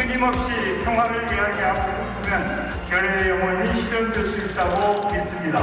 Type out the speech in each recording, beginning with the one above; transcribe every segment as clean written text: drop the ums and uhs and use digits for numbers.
끊임없이 평화를 이야기하면 결의의 영혼이 실현될 수 있다고 믿습니다.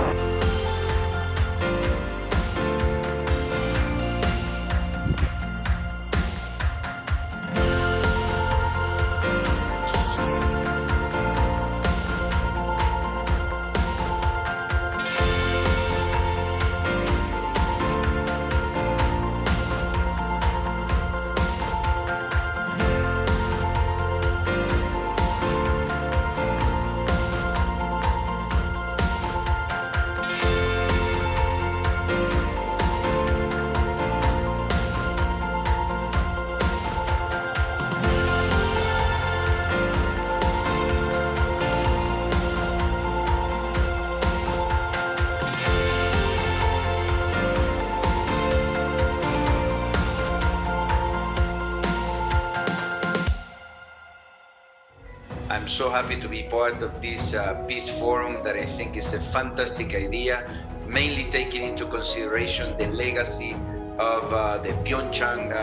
I'm so happy to be part of this peace forum that I think is a fantastic idea, mainly taking into consideration the legacy of the Pyeongchang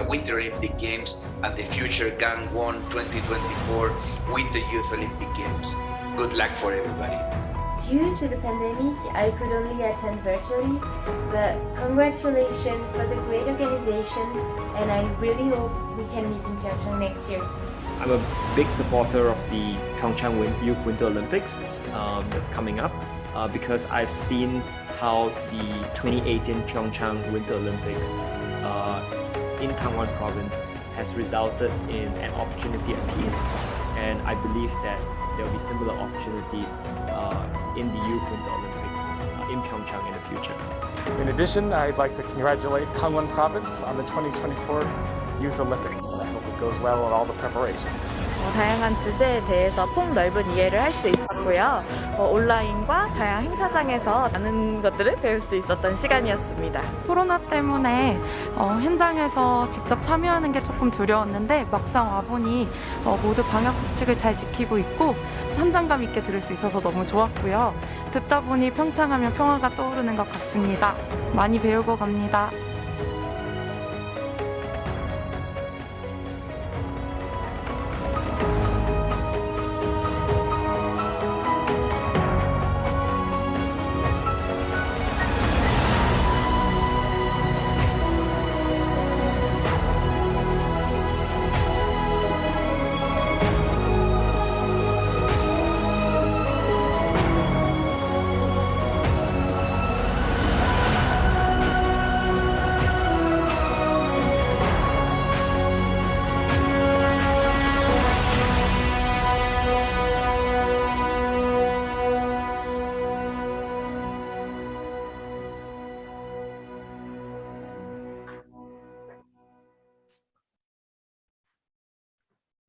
Winter Olympic Games and the future Gangwon 2024 Winter Youth Olympic Games. Good luck for everybody. Due to the pandemic, I could only attend virtually, but congratulations for the great organization, and I really hope we can meet in Pyeongchang next year. I'm a big supporter of the Pyeongchang Youth Winter Olympics that's coming up because I've seen how the 2018 Pyeongchang Winter Olympics in Gangwon province has resulted in an opportunity at peace, and I believe that there will be similar opportunities in the Youth Winter Olympics in Pyeongchang in the future. In addition, I'd like to congratulate Gangwon province on the 2024 Youth Olympics, and I hope it goes well in all the preparation. 다양한 주제에 대해서 폭넓은 이해를 할 수 있었고요. 온라인과 다양한 행사장에서 많은 것들을 배울 수 있었던 시간이었습니다. 코로나 때문에 현장에서 직접 참여하는 게 조금 두려웠는데 막상 와보니 모두 방역 수칙을 잘 지키고 있고 현장감 있게 들을 수 있어서 너무 좋았고요. 듣다 보니 평창하면 평화가 떠오르는 것 같습니다. 많이 배우고 갑니다.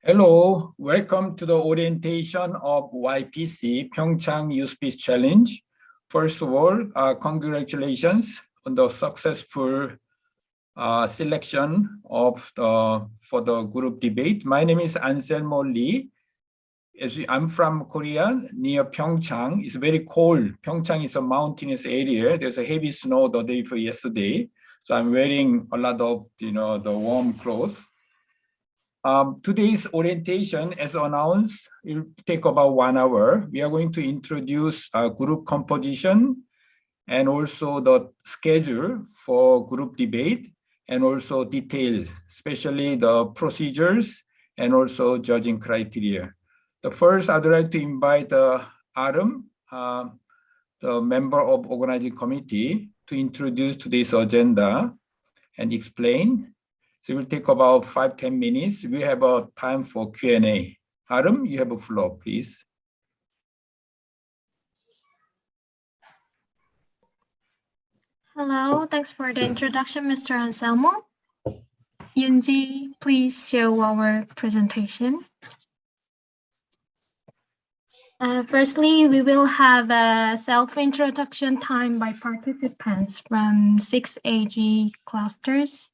Hello, welcome to the orientation of YPC Pyeongchang Youth Peace Challenge. First of all, congratulations on the successful selection of for the group debate. My name is Anselmo Lee. I'm from Korea, near Pyeongchang. It's very cold. Pyeongchang is a mountainous area. There's a heavy snow the day before yesterday, so I'm wearing a lot of the warm clothes. Today's orientation, as announced, will take about 1 hour. We are going to introduce group composition and also the schedule for group debate and also details, especially the procedures and also judging criteria. The first, I'd like to invite Adam, the member of organizing committee, to introduce today's agenda and explain. So it will take about 5-10 minutes. We have a time for Q&A. Adam, you have a floor, please. Hello, thanks for the introduction, Mr. Anselmo. Yunji, please show our presentation. Firstly, we will have a self-introduction time by participants from 6 AG clusters.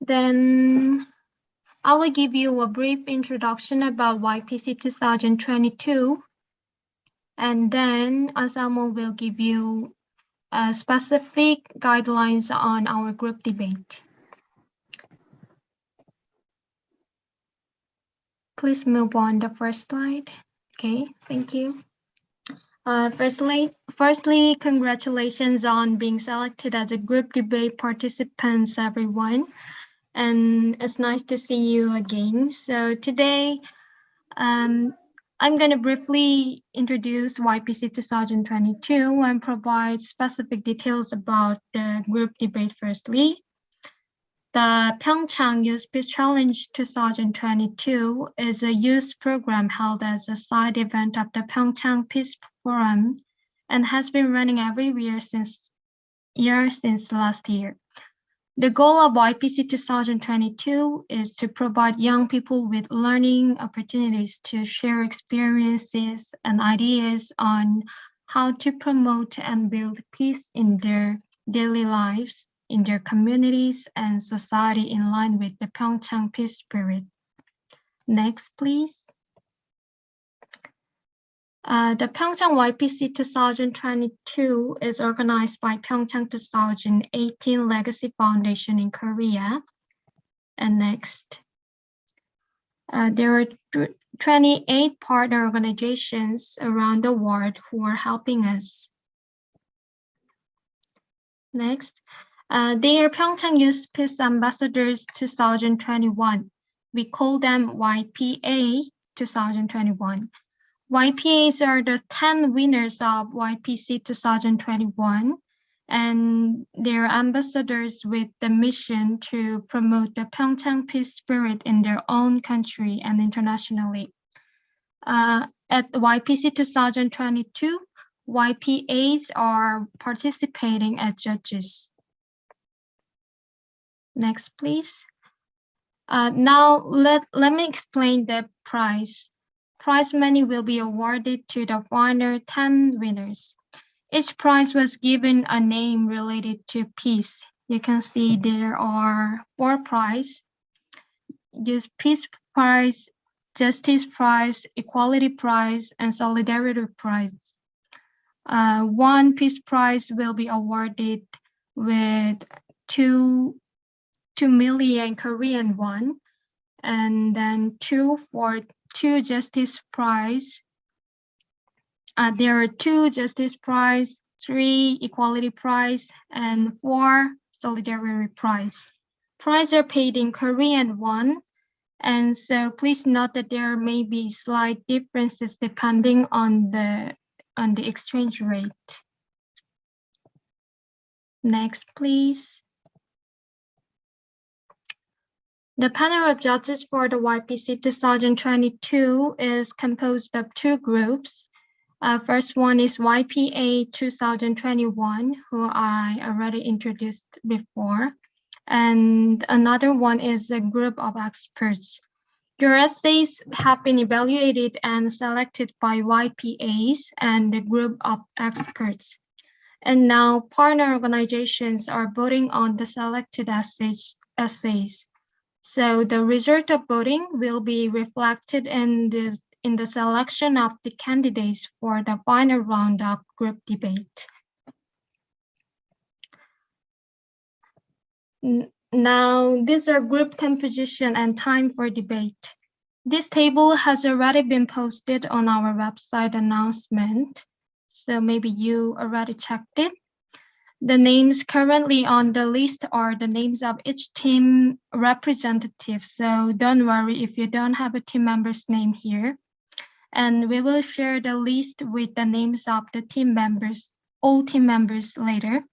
Then I will give you a brief introduction about YPC 2022, and then Anselmo will give you specific guidelines on our group debate. please move on the first slide. Okay, thank you. Firstly, congratulations on being selected as a group debate participants, everyone. And it's nice to see you again. So today, I'm going to briefly introduce YPC 2022 and provide specific details about the group debate firstly. The Pyeongchang Youth Peace Challenge 2022 is a youth program held as a side event of the Pyeongchang Peace Forum and has been running every year since last year. The goal of YPC 2022 is to provide young people with learning opportunities to share experiences and ideas on how to promote and build peace in their daily lives, in their communities and society in line with the Pyeongchang peace spirit. Next, please. The Pyeongchang YPC 2022 is organized by Pyeongchang 2018 Legacy Foundation in Korea. And next. There are 28 partner organizations around the world who are helping us. Next. They are Pyeongchang Youth Peace Ambassadors 2021. We call them YPA 2021. YPAs are the 10 winners of YPC 2021, and they're ambassadors with the mission to promote the Pyeongchang peace spirit in their own country and internationally. At YPC 2022, YPAs are participating as judges. Next, please. Now, let me explain the prize. Prize money will be awarded to the final 10 winners. Each prize was given a name related to peace. You can see there are 4 prizes: Youth Peace Prize, Justice Prize, Equality Prize, and Solidarity Prize. 1 Peace Prize will be awarded with 2 million Korean won, and then 2 for 2 Justice Prize. There are 2 Justice Prize, 3 Equality Prize, and 4 Solidarity Prize. Prizes are paid in Korean won, and so please note that there may be slight differences depending on the exchange rate. Next, please. The panel of judges for the YPC 2022 is composed of 2 groups. First one is YPA 2021, who I already introduced before. And another one is a group of experts. Your essays have been evaluated and selected by YPAs and the group of experts. And now partner organizations are voting on the selected essays. So the result of voting will be reflected in the selection of the candidates for the final round of group debate. Now, these are group composition and time for debate. This table has already been posted on our website announcement, so maybe you already checked it. The names currently on the list are the names of each team representative, so don't worry if you don't have a team member's name here. And we will share the list with the names of the team members, all team members later.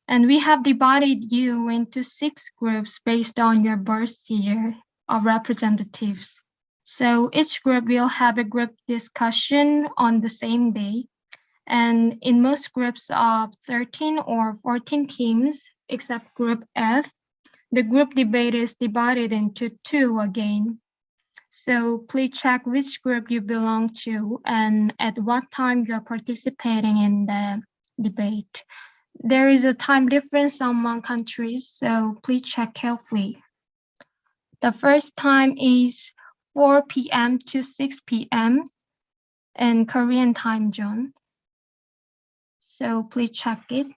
And we have divided you into 6 groups based on your birth year of representatives. So each group will have a group discussion on the same day. And in most groups of 13 or 14 teams, except Group F, the group debate is divided into 2 again. So please check which group you belong to and at what time you're participating in the debate. There is a time difference among countries, so please check carefully. The first time is 4 p.m. to 6 p.m. in Korean time zone. So please check it.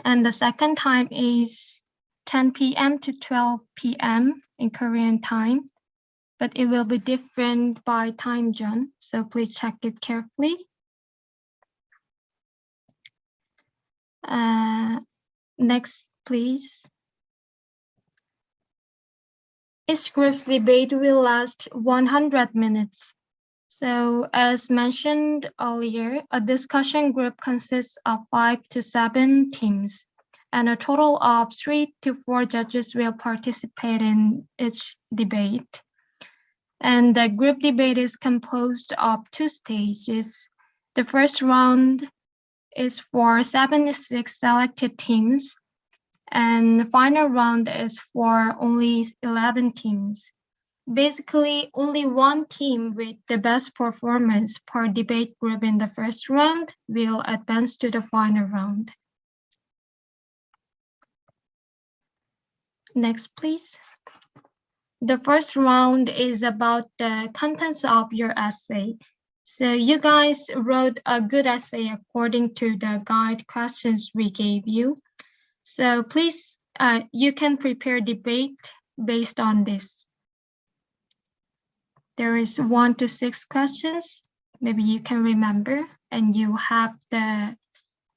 And the second time is 10 p.m. to 12 p.m. in Korean time. but it will be different by time zone, so please check it carefully. Next, please. Each group's debate will last 100 minutes. So as mentioned earlier, a discussion group consists of 5 to 7 teams, and a total of 3 to 4 judges will participate in each debate. And the group debate is composed of 2 stages. The first round is for 76 selected teams, and the final round is for only 11 teams. Basically, only one team with the best performance per debate group in the first round will advance to the final round. Next, please. The first round is about the contents of your essay. So you guys wrote a good essay according to the guide questions we gave you. So please, you can prepare debate based on this. There is 1 to 6 questions, maybe you can remember, and you have the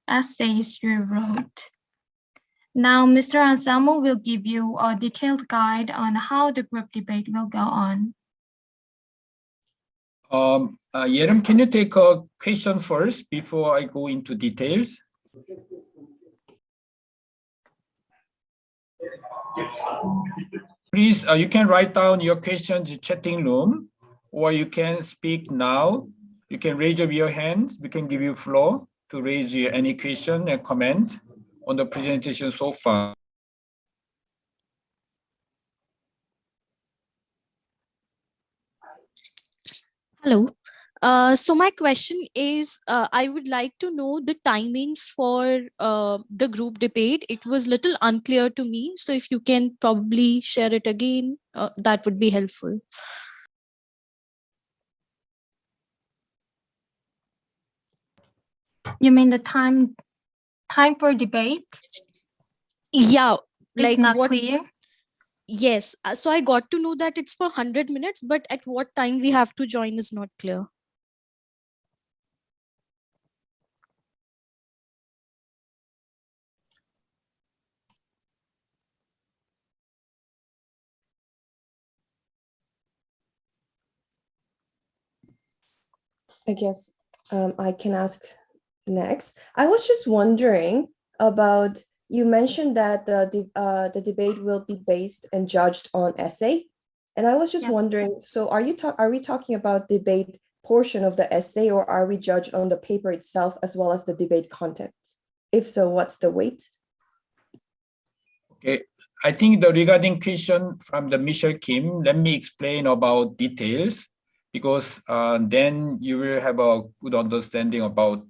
essays you wrote. Now, Mr. Anselmo will give you a detailed guide on how the group debate will go on. Yerem, can you take a question first before I go into details? Please, you can write down your questions in the chatting room, or you can speak now. You can raise up your hand. We can give you floor to raise any question and comment on the presentation so far. Hello. So my question is, I would like to know the timings for the group debate. It was little unclear to me. So if you can probably share it again, that would be helpful. You mean the time for debate? Yeah, It's like not what? clear. Yes. So I got to know that it's for 100 minutes, but at what time we have to join is not clear. I guess I can ask next. I was just wondering about, you mentioned that the debate will be based and judged on essay. And I was just wondering, so are we talking about debate portion of the essay, or are we judged on the paper itself as well as the debate content? If so, what's the weight? Okay, I think the regarding question from the Michelle Kim, let me explain about details, because then you will have a good understanding about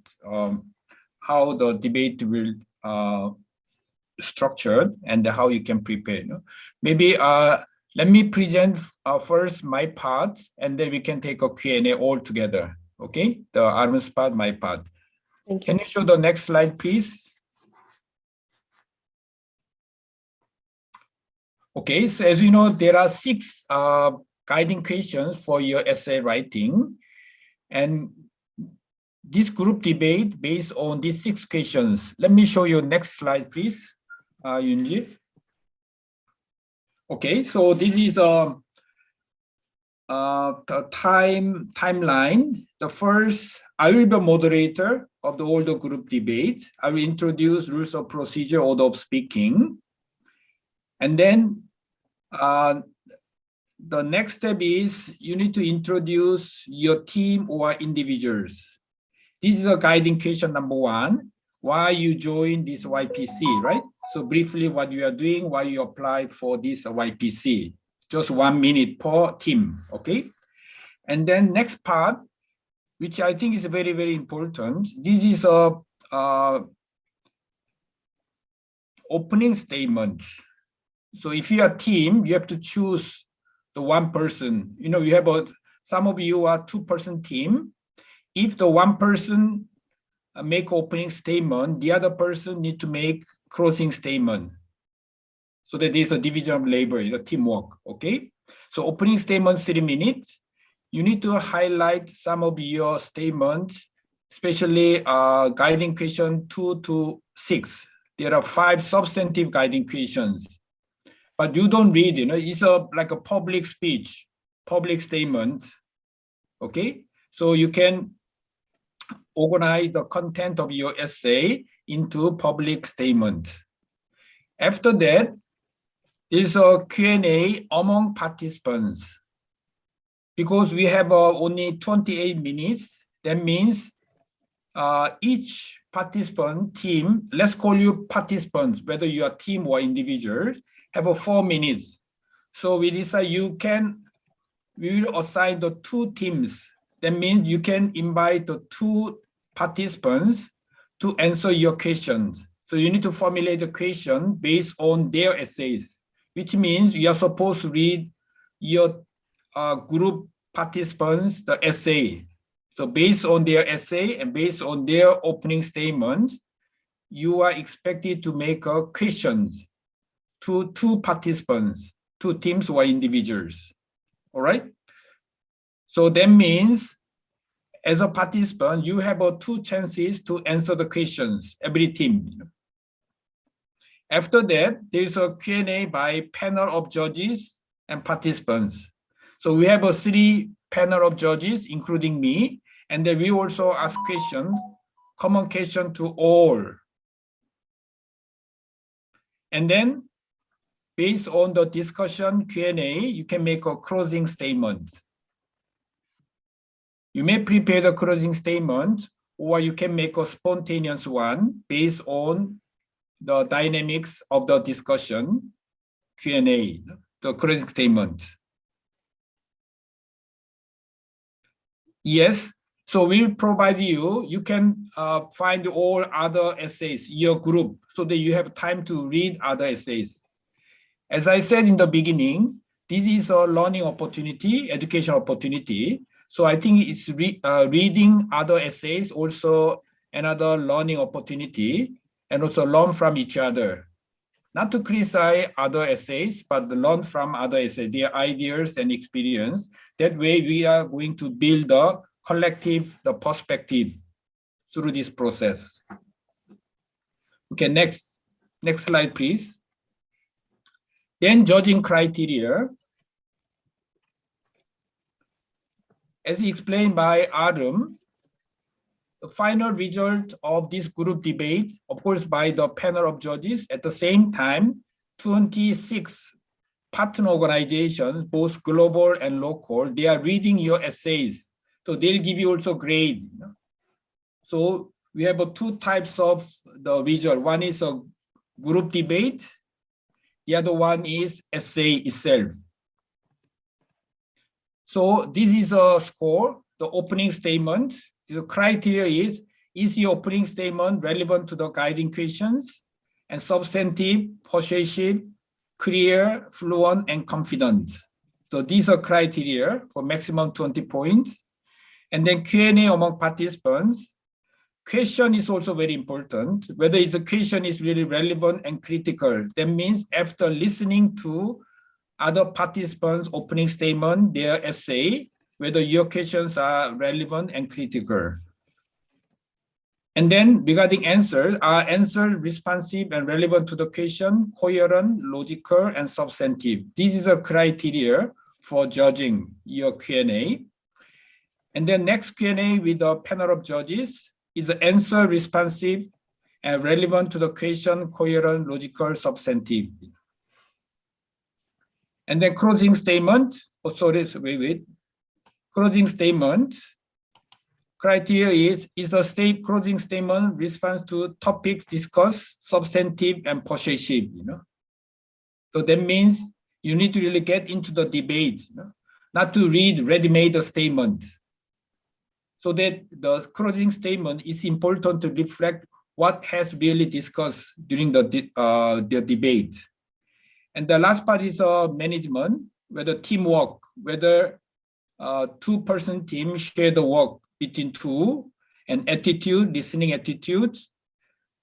how the debate will structured and how you can prepare. You know? Maybe let me present first my part, and then we can take a Q&A all together. Okay, the Armin's part, my part. Thank you. Can you show the next slide, please? Okay, so as you know, there are 6 guiding questions for your essay writing. And this group debate based on these 6 questions. Let me show you next slide, please, Yunji. Okay, so this is the timeline. The first, I will be a moderator of the older group debate. I will introduce rules of procedure, order of speaking. And then the next step is you need to introduce your team or individuals. This is a guiding question number 1. Why you join this YPC, right? So briefly what you are doing, why you applied for this YPC. Just 1 minute per team, okay? And then next part, which I think is very, very important. This is a opening statement. So if you are a team, you have to choose the one person. You know, you have some of you are 2-person team. If the one person make opening statement, the other person need to make closing statement. so that there's a division of labor, teamwork, okay? So opening statement 3 minutes. You need to highlight some of your statements, especially guiding question 2 to 6. There are 5 substantive guiding questions, but you don't read, it's like a public speech, public statement, okay? So you can organize the content of your essay into public statement. After that, there's a Q&A among participants. Because we have only 28 minutes, that means each participant team, let's call you participants, whether you are team or individuals, have 4 minutes. So we decide we will assign the 2 teams. That means you can invite the 2 participants to answer your questions. So you need to formulate a question based on their essays, which means you are supposed to read your group participants the essay. So based on their essay and based on their opening statement, you are expected to make questions to 2 participants, 2 teams or individuals. All right. So that means as a participant, you have 2 chances to answer the questions, every team. After that, there's a Q&A by panel of judges and participants. So we have 3 panel of judges, including me, and then we also ask questions, common question to all. And then based on the discussion Q&A, you can make a closing statement. You may prepare the closing statement, or you can make a spontaneous one based on the dynamics of the discussion Q&A, the closing statement. Yes, so we'll provide you can find all other essays, your group, so that you have time to read other essays. As I said in the beginning, this is a learning opportunity, education opportunity. So I think it's reading other essays also another learning opportunity, and also learn from each other. Not to criticize other essays, but learn from other essays, their ideas and experience. That way we are going to build a collective perspective through this process. Okay, next slide, please. Then judging criteria. As explained by Adam, the final result of this group debate, of course, by the panel of judges, at the same time, 26 partner organizations, both global and local, they are reading your essays. So they'll give you also grade. So we have 2 types of the result. One is a group debate. The other one is essay itself. So this is a score, the opening statement. The criteria is your opening statement relevant to the guiding questions, and substantive, persuasive, clear, fluent, and confident. So these are criteria for maximum 20 points. And then Q&A among participants. Question is also very important, whether it's a question is really relevant and critical. That means after listening to other participants' opening statement, their essay, whether your questions are relevant and critical. And then regarding answers, are answers responsive and relevant to the question, coherent, logical, and substantive. This is a criteria for judging your Q&A. And then next Q&A with the panel of judges is the answer responsive and relevant to the question, coherent, logical, substantive. And then closing statement, closing statement criteria is the closing statement response to topics discussed, substantive and persuasive. So that means you need to really get into the debate, not to read ready-made statement. So that the closing statement is important to reflect what has really discussed during the debate. And the last part is management, whether teamwork, whether 2-person team share the work between 2, and attitude, listening attitude,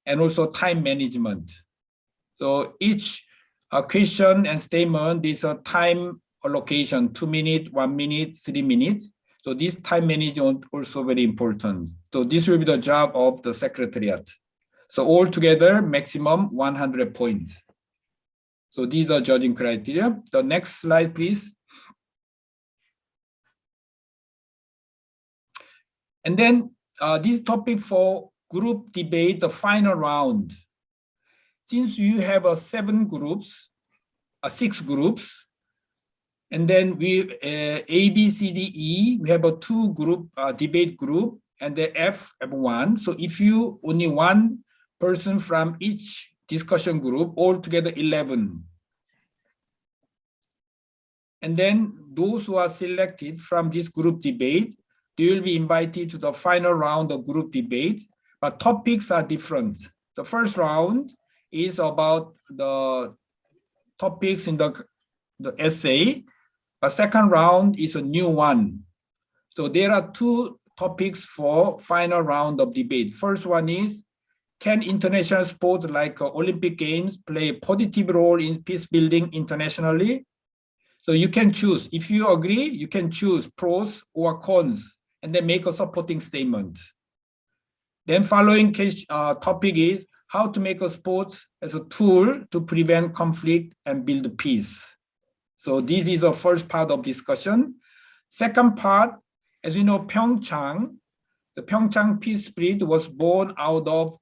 and also time management. So each a question and statement. There's a time allocation, 2 minutes, 1 minute, 3 minutes. So this time management also very important. So this will be the job of the secretariat. So altogether, maximum 100 points. So these are judging criteria. The next slide, please. And then this topic for group debate, the final round. Since you have 7 groups, 6 groups, and then we A, B, C, D, E, we have a 2 group debate group, and the F1. So if you only 1 person from each discussion group, altogether 11. And then those who are selected from this group debate, they will be invited to the final round of group debate, but topics are different. The first round is about the topics in the essay. A second round is a new one. So there are 2 topics for final round of debate. First one is, can international sport like Olympic Games play a positive role in peace building internationally? So you can choose. If you agree, you can choose pros or cons and then make a supporting statement. Then following topic is how to make a sport as a tool to prevent conflict and build peace. So this is the first part of discussion. Second part, as you know, Pyeongchang, the Pyeongchang Peace Spirit was born out of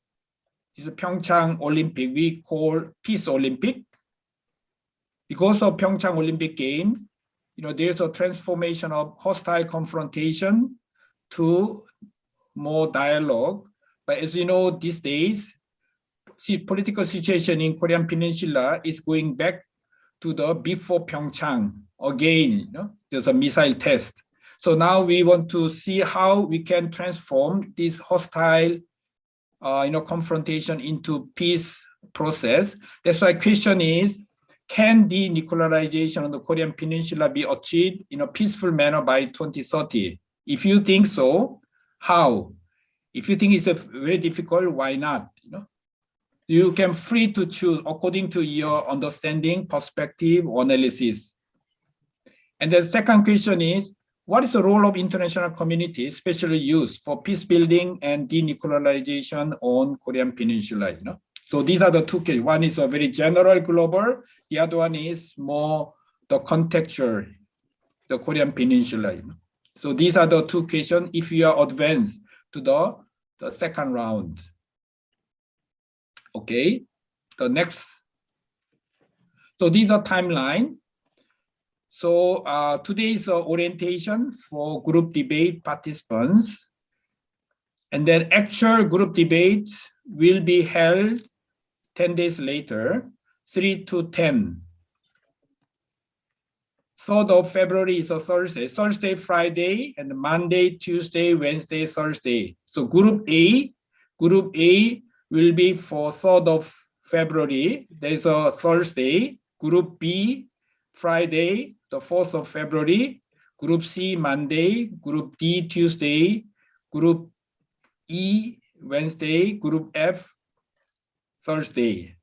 this Pyeongchang Olympic, we call Peace Olympic. Because of Pyeongchang Olympic Games, there's a transformation of hostile confrontation to more dialogue. But as you know, these days, political situation in Korean Peninsula is going back to the before Pyeongchang again. There's a missile test. So now we want to see how we can transform this hostile, confrontation into peace process. That's why question is, can denuclearization of the Korean Peninsula be achieved in a peaceful manner by 2030? If you think so, how? If you think it's very difficult, why not? You can free to choose according to your understanding, perspective, analysis. And the second question is, what is the role of international community, especially youth, for peace building and denuclearization on Korean Peninsula? So these are the 2 cases. One is a very general global. The other one is more the contextual, the Korean Peninsula. So these are the 2 questions if you are advanced to the second round. Okay, the next. So these are timeline. So today's orientation for group debate participants. And then actual group debate will be held 10 days later, 3 to 10. 3rd of February is a Thursday, Friday, and Monday, Tuesday, Wednesday, Thursday. So group A will be for 3rd of February. There's a Thursday. Group B, Friday, the 4th of February. Group C, Monday. Group D, Tuesday. Group E, Wednesday. Group F, Thursday.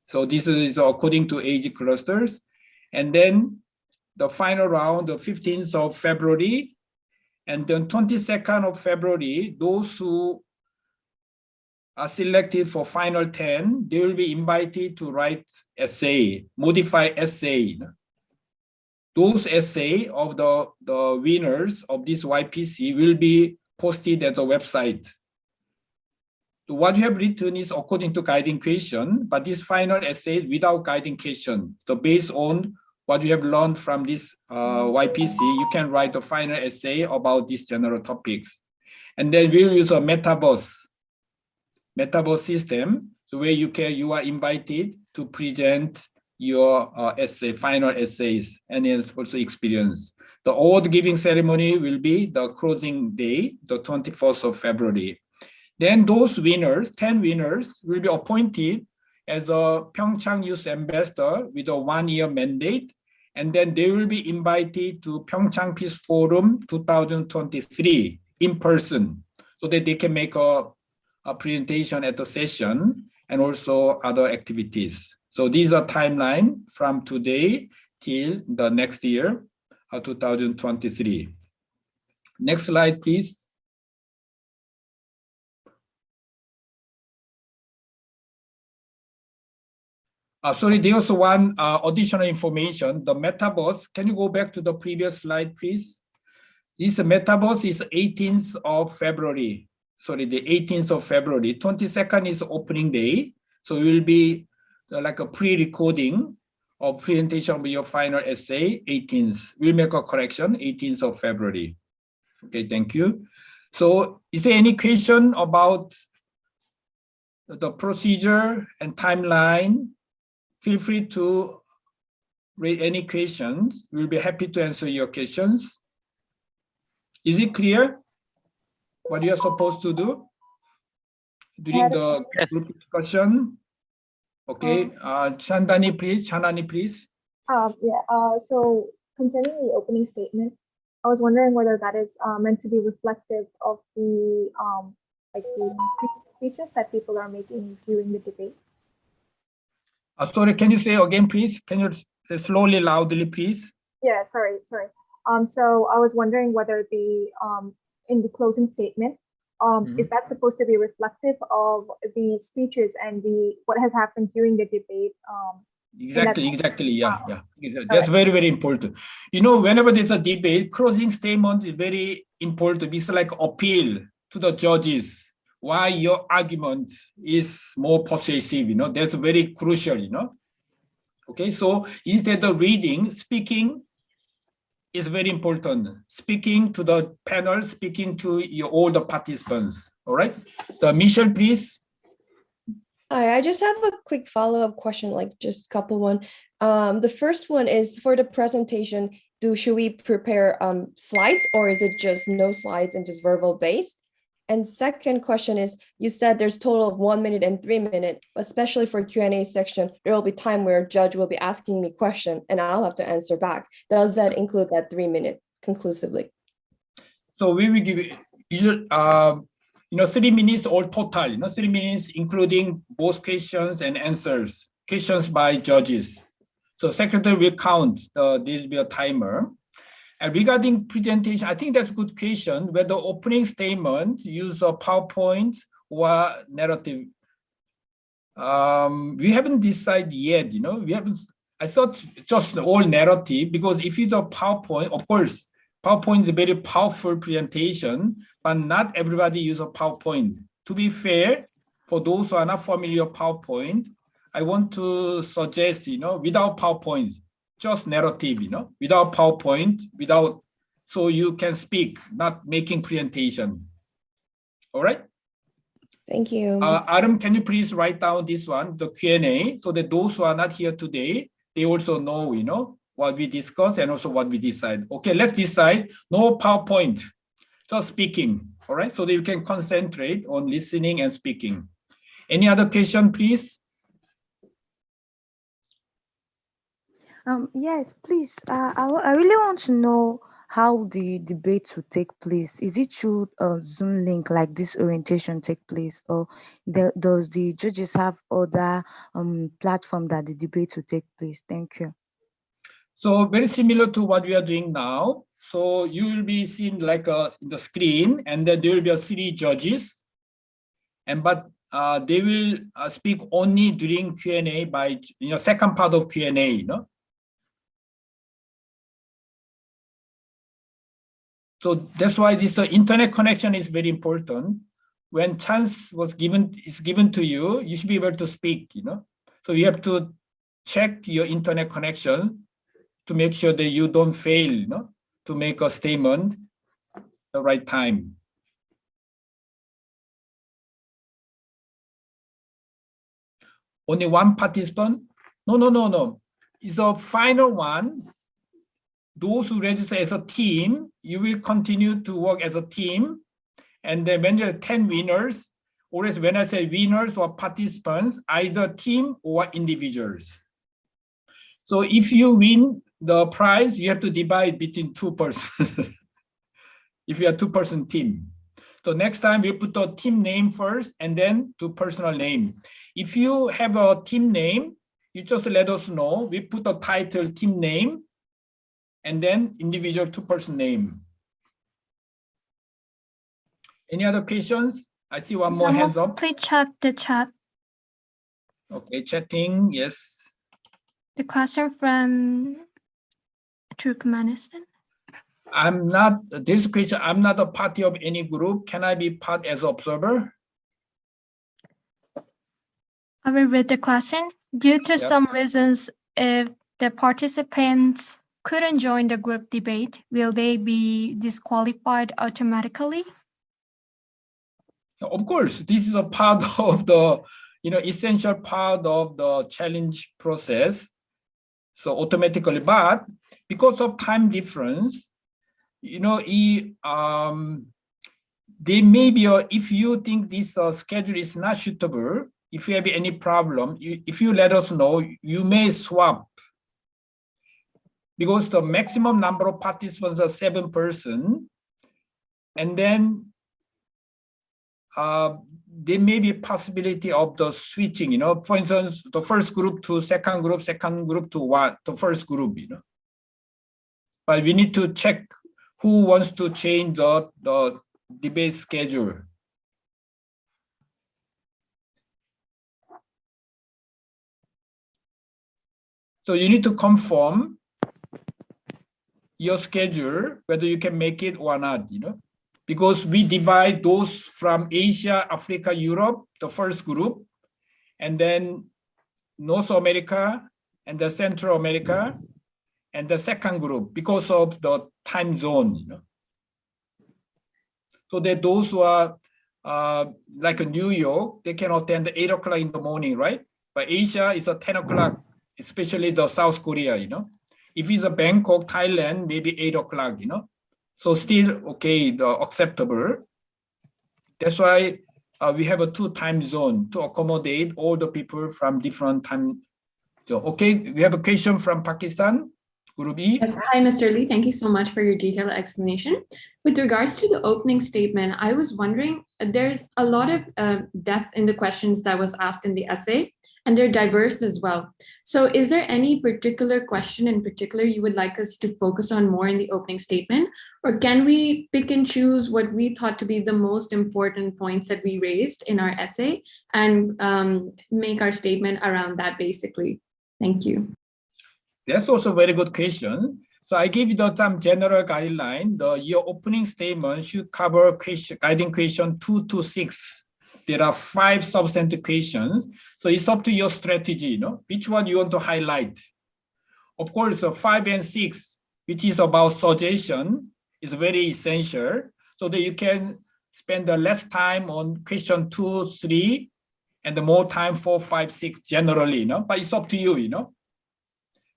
So this is according to age clusters. And then the final round, the 15th of February, and then 22nd of February, those who are selected for final 10, they will be invited to write essay, modify essay. Those essay of the winners of this YPC will be posted at the website. So what you have written is according to guiding question, but this final essay is without guiding question. So based on what you have learned from this YPC, you can write a final essay about these general topics. And then we'll use a metaverse system, so where you are invited to present your final essays and also experience. The award giving ceremony will be the closing day, the 24th of February. Then those winners, 10 winners, will be appointed as a Pyeongchang Youth Ambassador with a 1-year mandate. And then they will be invited to Pyeongchang Peace Forum 2023 in person, so that they can make a presentation at the session and also other activities. So these are timeline from today till the next year, 2023. Next slide, please. Sorry, there's one additional information. The metaverse, can you go back to the previous slide, please? This metaverse is 18th of February. Sorry, the 18th of February. 22nd is opening day. So it will be like a pre-recording of presentation of your final essay, 18th. We'll make a correction, 18th of February. Okay, thank you. So is there any question about the procedure and timeline? Feel free to raise any questions. We'll be happy to answer your questions. Is it clear what you are supposed to do during the group discussion? Okay, Chanani, please. So concerning the opening statement, I was wondering whether that is meant to be reflective of the like the speeches that people are making during the debate. Sorry, can you say again, please? Can you say slowly, loudly, please? Yeah, sorry. So I was wondering whether the in the closing statement, is that supposed to be reflective of the speeches and the what has happened during the debate? Exactly. Yeah. That's very, very important. You know, whenever there's a debate, closing statement is very important. It's like appeal to the judges why your argument is more persuasive. You know, that's very crucial. You know. Okay, so instead of reading, speaking is very important. Speaking to the panel, speaking to all the participants. All right, Michelle, please. Hi, I just have a quick follow-up question, like just a couple one. The first one is for the presentation, should we prepare slides or is it just no slides and just verbal based? And second question is, you said there's total of 1 minute and 3 minutes, especially for Q&A section, there will be time where a judge will be asking me question and I'll have to answer back. Does that include that 3 minute conclusively? So we will give you 3 minutes all total, 3 minutes including both questions and answers, questions by judges. So secretary will count, there will be a timer. And regarding presentation, I think that's a good question, whether opening statement use a PowerPoint or narrative. We haven't decided yet, I thought just all narrative, because if you do PowerPoint, of course, PowerPoint is a very powerful presentation, but not everybody use a PowerPoint. To be fair, for those who are not familiar with PowerPoint, I want to suggest, without PowerPoint, just narrative, without PowerPoint, so you can speak, not making presentation. All right? Thank you. Adam, can you please write down this one, the Q&A, so that those who are not here today, they also know, what we discussed and also what we decide. Okay, let's decide. No PowerPoint, just speaking. All right, so that you can concentrate on listening and speaking. Any other question, please? Yes, please. I really want to know how the debate will take place. Is it through a Zoom link like this orientation take place, or does the judges have other platform that the debate will take place? Thank you. So very similar to what we are doing now. So you will be seen like in the screen, and then there will be 3 judges, but they will speak only during Q&A by second part of Q&A. So that's why this internet connection is very important. When chance is given to you, you should be able to speak. So you have to check your internet connection to make sure that you don't fail, to make a statement at the right time. Only one participant? No. It's a final one. Those who register as a team, you will continue to work as a team. And then when there are 10 winners, or when I say winners or participants, either team or individuals. So if you win the prize, you have to divide between 2 persons. If you are 2-person team. So next time we put the team name first and then 2 personal name. If you have a team name you just let us know. We put the title, team name, and then individual two-person name. Any other questions? I see one more hands up. Please check the chat. Okay, chatting, yes. The question from Turkmenistan. This question, I'm not a party of any group. Can I be part as observer? I will read the question. Due to Yep. some reasons, if the participants couldn't join the group debate, will they be disqualified automatically? Of course, this is a part of the, essential part of the challenge process. So automatically, but because of time difference, they may be, if you think this schedule is not suitable, if you have any problem, if you let us know, you may swap. Because the maximum number of participants are 7 persons, and then there may be possibility of the switching, for instance, the first group to second group to the first group, But we need to check who wants to change the debate schedule. So you need to confirm your schedule, whether you can make it or not, Because we divide those from Asia, Africa, Europe, the first group, and then North America and the Central America, and the second group because of the time zone, So that those who are like in New York, they can attend 8 o'clock in the morning, right? But Asia is at 10 o'clock, especially the South Korea, If it's a Bangkok, Thailand, maybe 8 o'clock, So still okay, acceptable. That's why we have a 2 time zone to accommodate all the people from different time. Okay, we have a question from Pakistan. Group E. Yes. Hi, Mr. Lee. Thank you so much for your detailed explanation. With regards to the opening statement, I was wondering, there's a lot of depth in the questions that was asked in the essay, and they're diverse as well. So is there any particular question in particular you would like us to focus on more in the opening statement? Or can we pick and choose what we thought to be the most important points that we raised in our essay and make our statement around that basically? Thank you. That's also a very good question. So I give you some general guideline. Your opening statement should cover guiding question 2 to 6. There are 5 substantive questions. So it's up to your strategy, which one you want to highlight. Of course, 5 and 6, which is about suggestion, is very essential. So that you can spend the less time on question 2, 3, and the more time 4, 5, 6 generally, But it's up to you,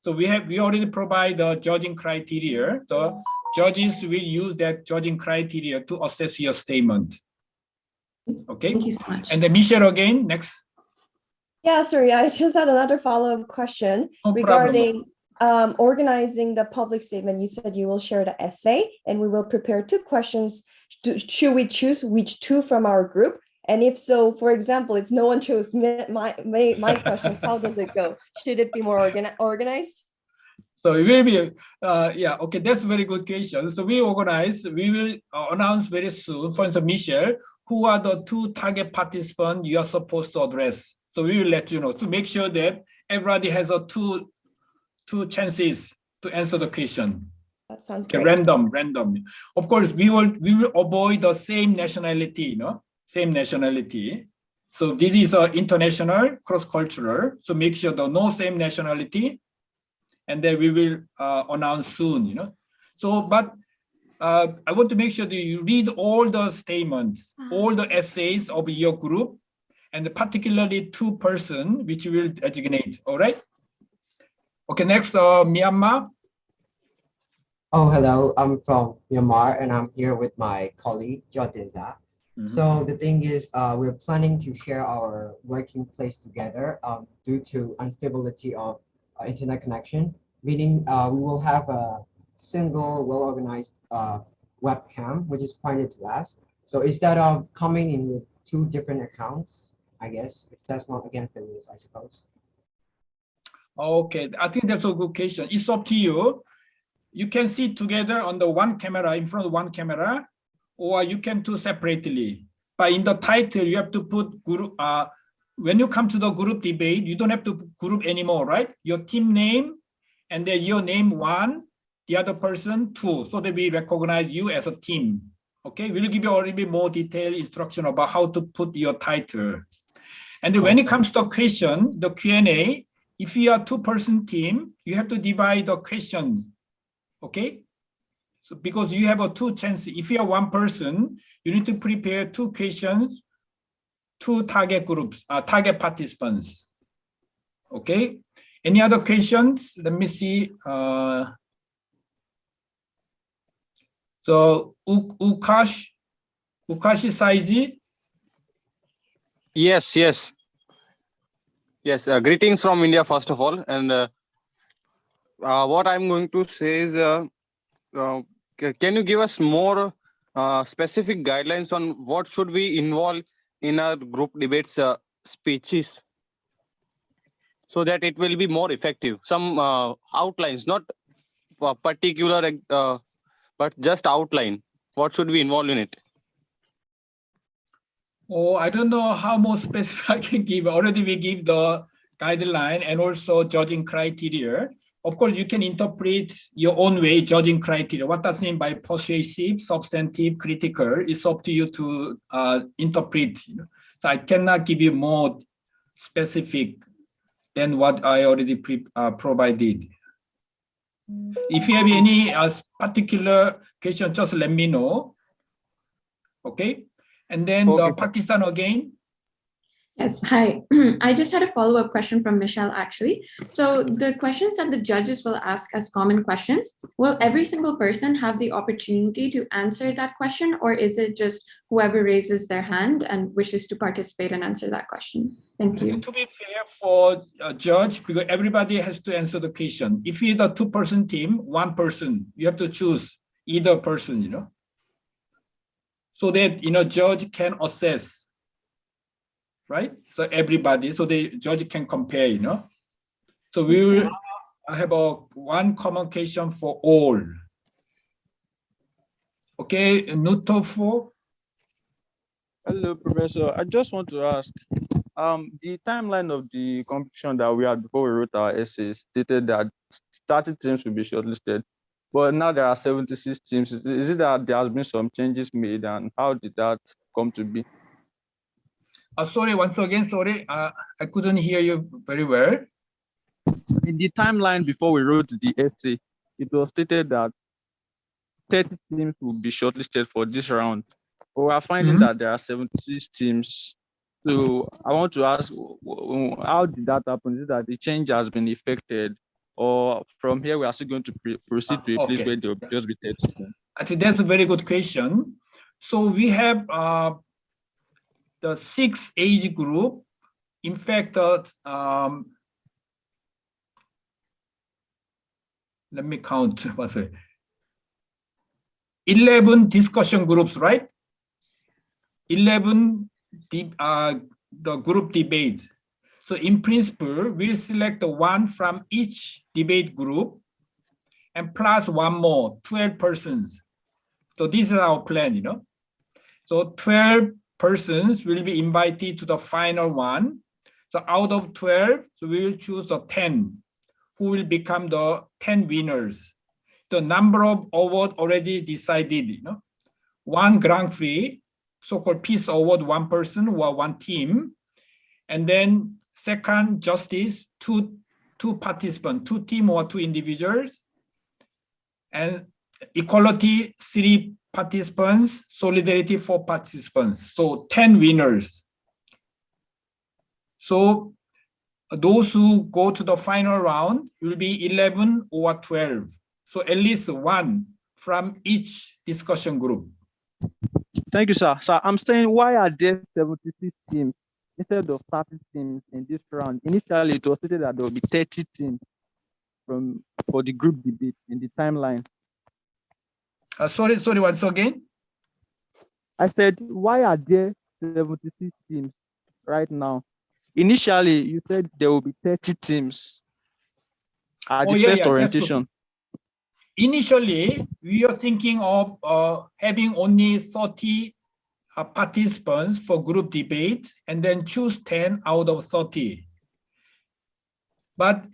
So we already provide the judging criteria. The judges will use that judging criteria to assess your statement. Okay. Thank you so much. And then Michelle again, next. Yeah, sorry, I just had another follow-up question regarding organizing the public statement. You said you will share the essay and we will prepare 2 questions. Should we choose which 2 from our group? And if so, for example, if no one chose my question, how does it go? Should it be more organized? So it will be, okay, that's a very good question. So we will announce very soon, for instance, Michelle, who are the 2 target participants you are supposed to address. So we will let you know to make sure that everybody has a two chances to answer the question. That sounds okay, great. Random. Of course, we will avoid the same nationality, same nationality. So this is international, cross-cultural. So make sure there no same nationality, and then we will announce soon. So, but I want to make sure that you read all the statements, all the essays of your group, and particularly 2 persons which will designate. All right. Okay. Next, Myanmar. Oh, hello. I'm from Myanmar, and I'm here with my colleague Jyotinza. So the thing is, we're planning to share our working place together due to instability of internet connection, meaning we will have a single well-organized webcam, which is pointed to us. So instead of coming in with 2 different accounts, I guess, if that's not against the rules, I suppose. Okay, I think that's a good question. It's up to you. You can see together on the one camera, in front of one camera, or you can do separately. But in the title, you have to put group. When you come to the group debate, you don't have to put group anymore, right? Your team name, and then your name one, the other person two, so that we recognize you as a team. Okay, we'll give you a little bit more detailed instruction about how to put your title. And then when it comes to question, the Q&A, if you are two-person team, you have to divide the questions. Okay, so because you have a two chances. If you are one person, you need to prepare two questions, two target groups, target participants. Okay, any other questions? Let me see. So Ukash Saiji. Yes. Greetings from India, first of all. And what I'm going to say is, can you give us more specific guidelines on what should we involve in our group debates speeches, so that it will be more effective? Some outlines, not particular, but just outline. What should we involve in it? Oh, I don't know how more specific I can give. Already we give the guideline and also judging criteria. Of course, you can interpret your own way, judging criteria. What does it mean by persuasive, substantive, critical? It's up to you to interpret. So I cannot give you more specific than what I already provided. If you have any particular question, just let me know. Okay. And then the Pakistan again. Yes, hi. I just had a follow-up question from Michelle, actually. So the questions that the judges will ask as common questions, will every single person have the opportunity to answer that question, or is it just whoever raises their hand and wishes to participate and answer that question? Thank you. To be fair for a judge, because everybody has to answer the question. If you're the two-person team, one person, you have to choose either person, so that, judge can assess, right? So everybody, so the judge can compare, So we will have one common question for all. Okay, Nutofo. Hello, Professor. I just want to ask, the timeline of the competition that we had before we wrote our essay stated that 30 teams will be shortlisted, but now there are 76 teams. Is it that there has been some changes made, and how did that come to be? Sorry, once again, sorry, I couldn't hear you very well. In the timeline before we wrote the essay, it was stated that 30 teams will be shortlisted for this round. But we are finding that there are 76 teams. So I want to ask, how did that happen? Is it that the change has been effected, or from here we are still going to proceed to a place where there will just be 30 teams? I think that's a very good question. So we have the 6 age group. In fact, let me count. What's it? 11 discussion groups, right? 11 the group debates. So in principle, we'll select one from each debate group and plus one more, 12 persons. So this is our plan, So 12 persons will be invited to the final one. So out of 12, so we will choose the 10 who will become the 10 winners. The number of award already decided, One Grand Prix, so-called peace award, one person or one team. And then second justice, two participants, 2 team or 2 individuals. And equality, 3 participants, solidarity, 4 participants. So 10 winners. So those who go to the final round will be 11 or 12. So at least one from each discussion group. Thank you, sir. So I'm saying, why are there 76 teams instead of 30 teams in this round? Initially, it was stated that there will be 30 teams for the group debate in the timeline. Sorry, once again. I said, why are there 76 teams right now? Initially, you said there will be 30 teams The first orientation. Initially, we are thinking of having only 30 participants for group debate and then choose 10 out of 30. But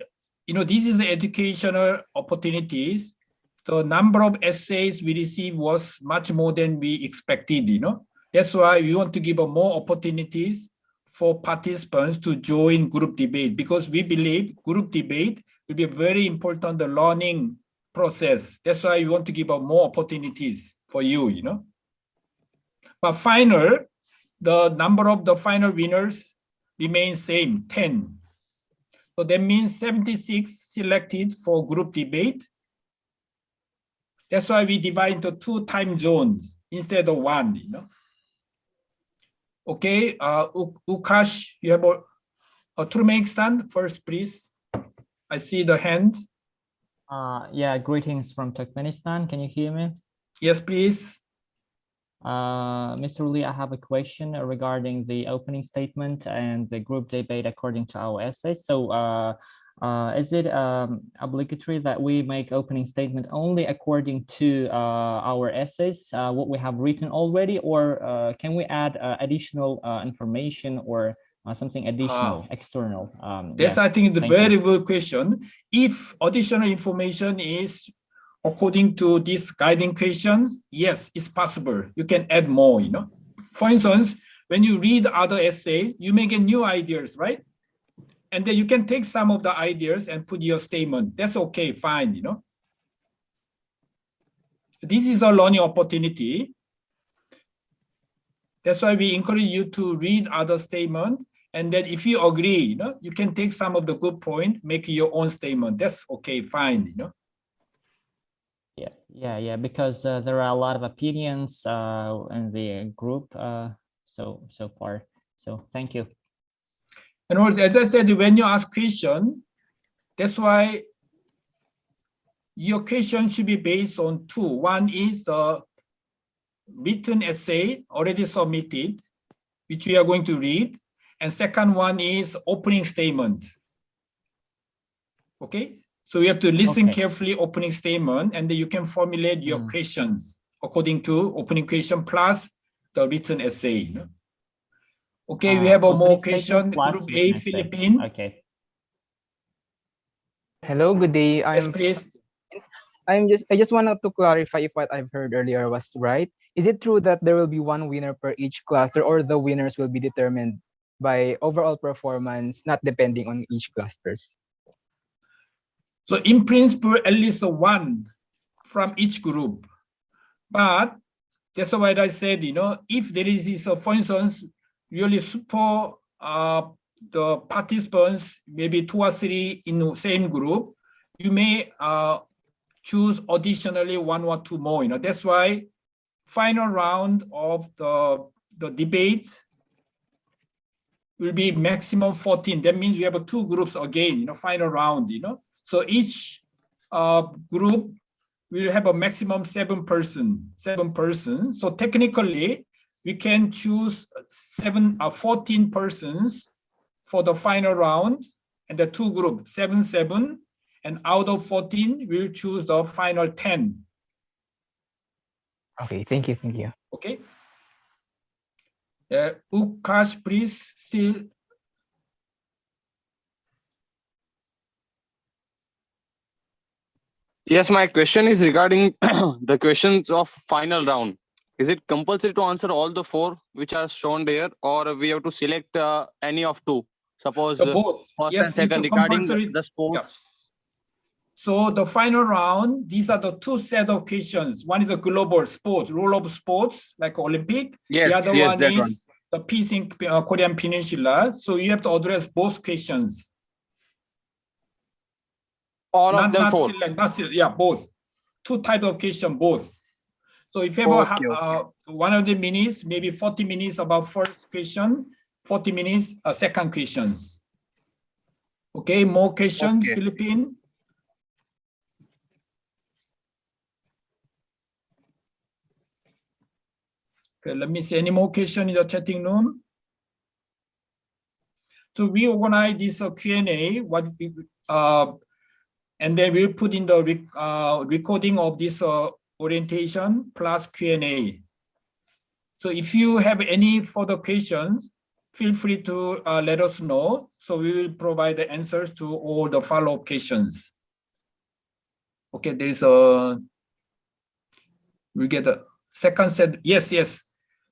this is the educational opportunities. The number of essays we received was much more than we expected. That's why we want to give more opportunities for participants to join group debate, because we believe group debate will be a very important learning process. That's why we want to give more opportunities for you. But the number of the final winners remains same, 10. So that means 76 selected for group debate. That's why we divide into 2 time zones instead of 1. Okay, Ukash, you have Turkmenistan first, please. I see the hand. Yeah, greetings from Turkmenistan. Can you hear me? Yes, please. Mr. Lee, I have a question regarding the opening statement and the group debate according to our essays. So is it obligatory that we make opening statement only according to our essays, what we have written already, or can we add additional information or something additional, external? That's, yeah. I think, the Thank very you. good question. If additional information is according to these guiding questions, yes, it's possible. You can add more, For instance, when you read other essays, you may get new ideas, right? And then you can take some of the ideas and put your statement. That's okay, fine, This is a learning opportunity. That's why we encourage you to read other statements. And then if you agree, you can take some of the good point, make your own statement. That's okay, fine, Yeah, because there are a lot of opinions in the group so far. So thank you. And also, as I said, when you ask question, that's why your question should be based on 2. One is a written essay already submitted, which we are going to read. And second one is opening statement. Okay? So you have to listen carefully, opening statement, and then you can formulate your questions according to opening question plus the written essay. Okay, we have a more question. Group A, Philippines. Okay. Hello, good day. Yes, please. I just wanted to clarify if what I've heard earlier was right. Is it true that there will be one winner per each cluster, or the winners will be determined by overall performance, not depending on each clusters? So in principle, at least one from each group. But that's why I said, if there is, for instance, really super, the participants, maybe 2 or 3 in the same group, you may choose additionally 1 or 2 more. That's why final round of the debate will be maximum 14. That means we have 2 groups again, final round, So each group will have a maximum 7 persons. So technically, we can choose 14 persons for the final round, and the 2 groups, 7, 7, and out of 14, we'll choose the final 10. Okay, thank you. Okay. Ukash, please, still. Yes, my question is regarding the questions of final round. Is it compulsory to answer all the 4 which are shown there, or we have to select any of 2? Suppose both. first Yes, and second regarding the sports. Yeah. So the final round, these are the 2 set of questions. One is the global sports, role of sports, like Olympic. Yes, the other yes, one that is one. the peace in Korean Peninsula. So you have to address both questions. All of them 4? Yeah, both. 2 types of question, both. So if you have 100 minutes, maybe 40 minutes about first question, 40 minutes second questions. Okay, more questions, Philippine? Okay, let me see, any more questions in the chatting room? So we organize this Q&A. And then we'll put in the recording of this orientation plus Q&A. So if you have any further questions, feel free to let us know. So we will provide the answers to all the follow-up questions. Okay, there is a, we get a second set. Yes, yes.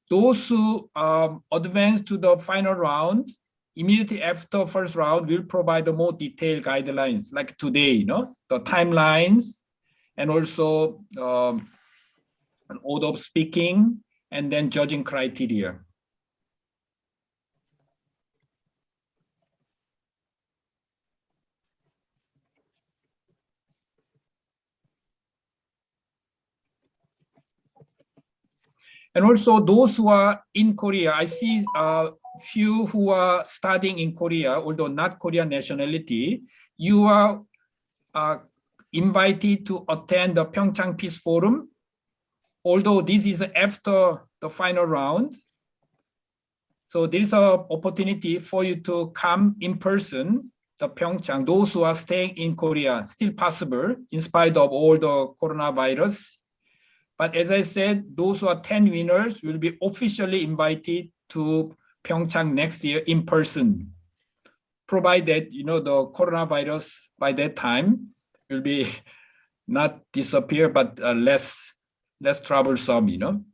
Those who advance to the final round, immediately after first round, will provide the more detailed guidelines like today, you know, the timelines and also an order of speaking and then judging criteria. And also those who are in Korea, I see a few who are studying in Korea, although not Korean nationality. You are invited to attend the Pyeongchang Peace Forum, although this is after the final round. So there is an opportunity for you to come in person, the Pyeongchang. Those who are staying in Korea, still possible in spite of all the coronavirus. But as I said, those who are 10 winners will be officially invited to Pyeongchang next year in person, provided, you know, the coronavirus by that time will be not disappear, but less troublesome, you know.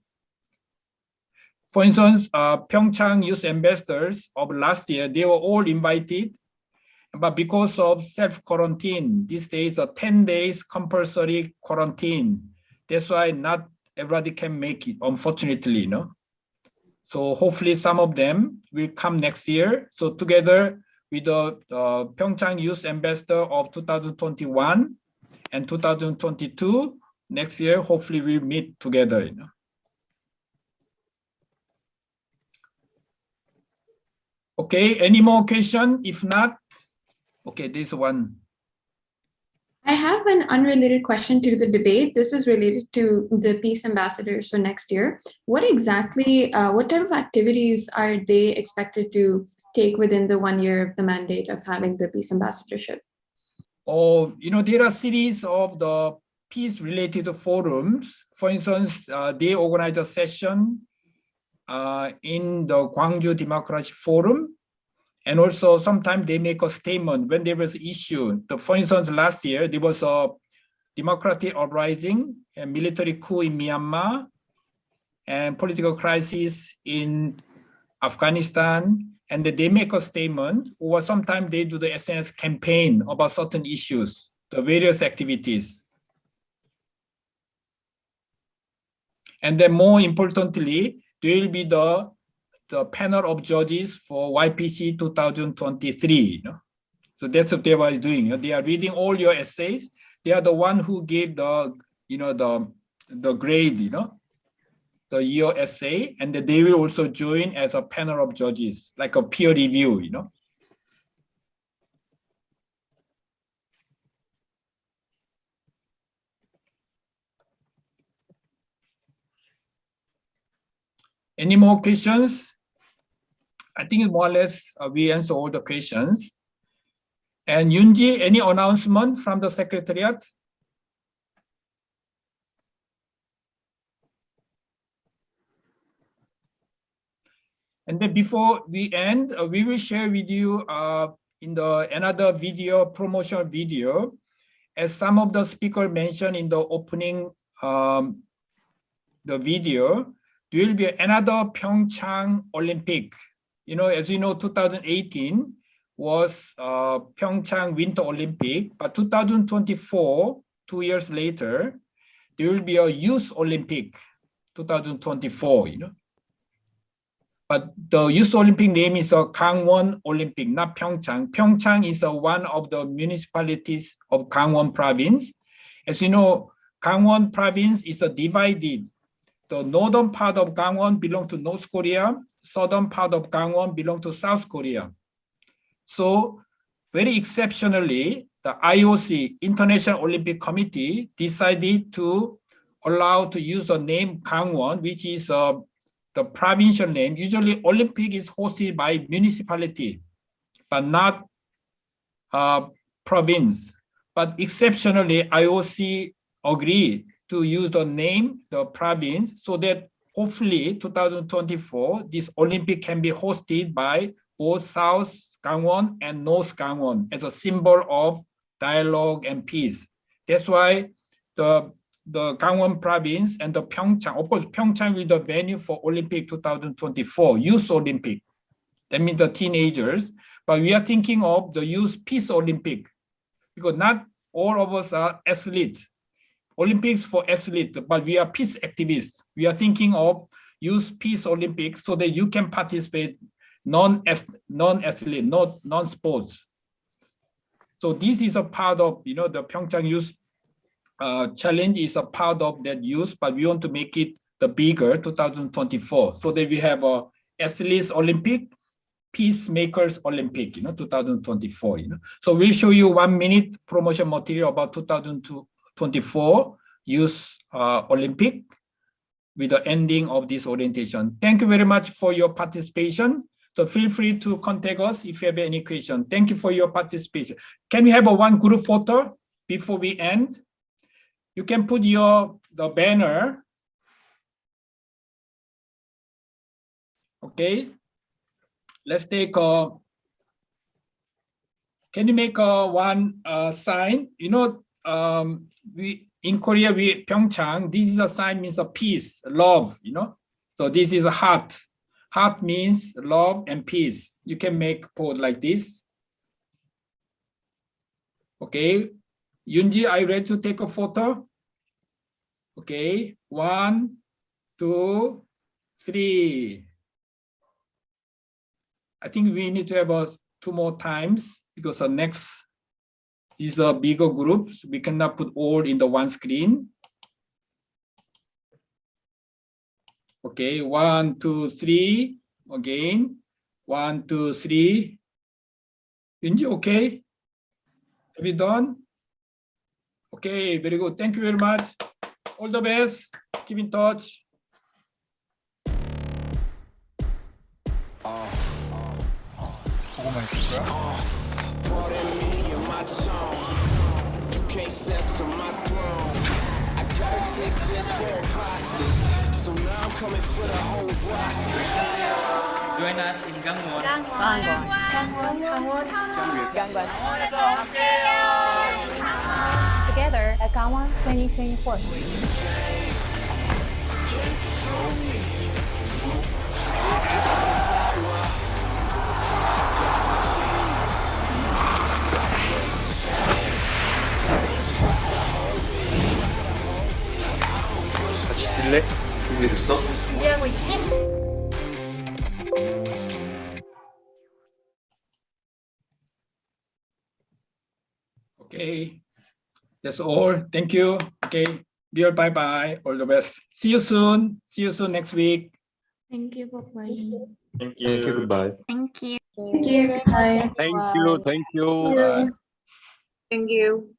For instance, Pyeongchang youth ambassadors of last year, they were all invited, but because of self-quarantine, these days are 10 days compulsory quarantine. That's why not everybody can make it, unfortunately, you know. So hopefully some of them will come next year. So together with the Pyeongchang Youth Ambassador of 2021 and 2022, next year, hopefully we'll meet together, you know. Okay, any more question? If not, okay, this one. I have an unrelated question to the debate. This is related to the peace ambassadors for next year. What exactly, what type of activities are they expected to take within the 1 year of the mandate of having the peace ambassadorship? Oh, you know, there are series of the peace-related forums. For instance, they organize a session in the Gwangju Democracy Forum. And also sometimes they make a statement when there was issue. For instance, last year, there was a democratic uprising, a military coup in Myanmar, and political crisis in Afghanistan. And they make a statement, or sometimes they do the SNS campaign about certain issues, the various activities. And then more importantly, there will be the panel of judges for YPC 2023. You know? So that's what they were doing. You know? They are reading all your essays. They are the one who gave the, you know, the grade, you know, the year essay, and they will also join as a panel of judges, like a peer review, you know. Any more questions? I think more or less we answer all the questions. And Yoonji, any announcement from the Secretariat? And then before we end, we will share with you in another video, promotional video, as some of the speakers mentioned in the opening the video, there will be another Pyeongchang Olympic. You know, as you know, 2018 was Pyeongchang Winter Olympic, but 2024, 2 years later, there will be a Youth Olympic, 2024, you know. But the Youth Olympic name is a Gangwon Olympic, not Pyeongchang. Pyeongchang is one of the municipalities of Gangwon province. As you know, Gangwon province is divided. The northern part of Gangwon belongs to North Korea, southern part of Gangwon belongs to South Korea. So very exceptionally, the IOC, International Olympic Committee, decided to allow to use the name Gangwon, which is the provincial name. Usually Olympic is hosted by municipality, but not province. but exceptionally, IOC agree to use the name, the province, so that hopefully 2024, this Olympic can be hosted by both South Gangwon and North Gangwon as a symbol of dialogue and peace. That's why the Gangwon province and the Pyeongchang, of course, Pyeongchang will be the venue for Olympic 2024, Youth Olympic. That means the teenagers, but we are thinking of the Youth Peace Olympic, because not all of us are athletes. Olympics for athletes, but we are peace activists. We are thinking of Youth Peace Olympics so that you can participate non-athlete, non-sports. So this is a part of, the Pyeongchang Youth Challenge is a part of that youth, but we want to make it the bigger 2024, so that we have a Athletes Olympic, Peacemakers Olympic, 2024. So we'll show you 1 minute promotion material about 2024 Youth Olympic with the ending of this orientation. Thank you very much for your participation. So feel free to contact us if you have any question. Thank you for your participation. Can we have a one group photo before we end? You can put the banner. Okay. Let's take can you make one sign? We in Korea, Pyeongchang, this is a sign means a peace, love, So this is a heart. Heart means love and peace. You can make pose like this. Okay. Yunji, are you ready to take a photo? Okay. 1, 2, 3. I think we need to have 2 more times because the next is a bigger group. So we cannot put all in the one screen. Okay, 1, 2, 3. Again, 1, 2, 3. Yunji, okay? Have you done? Okay, very good. Thank you very much. All the best. Keep in touch. 보고만 있을 거야? Join us in Gangwon. Together at Gangwon 2024. 같이 뛸래? 준비됐어? 준비하고 있지? Okay, that's all. Thank you. Okay, dear, bye-bye. All the best. See you soon. See you soon next week. Thank you. Bye-bye. Thank you. Goodbye. Thank you. Thank you. Thank you. Bye. Thank you.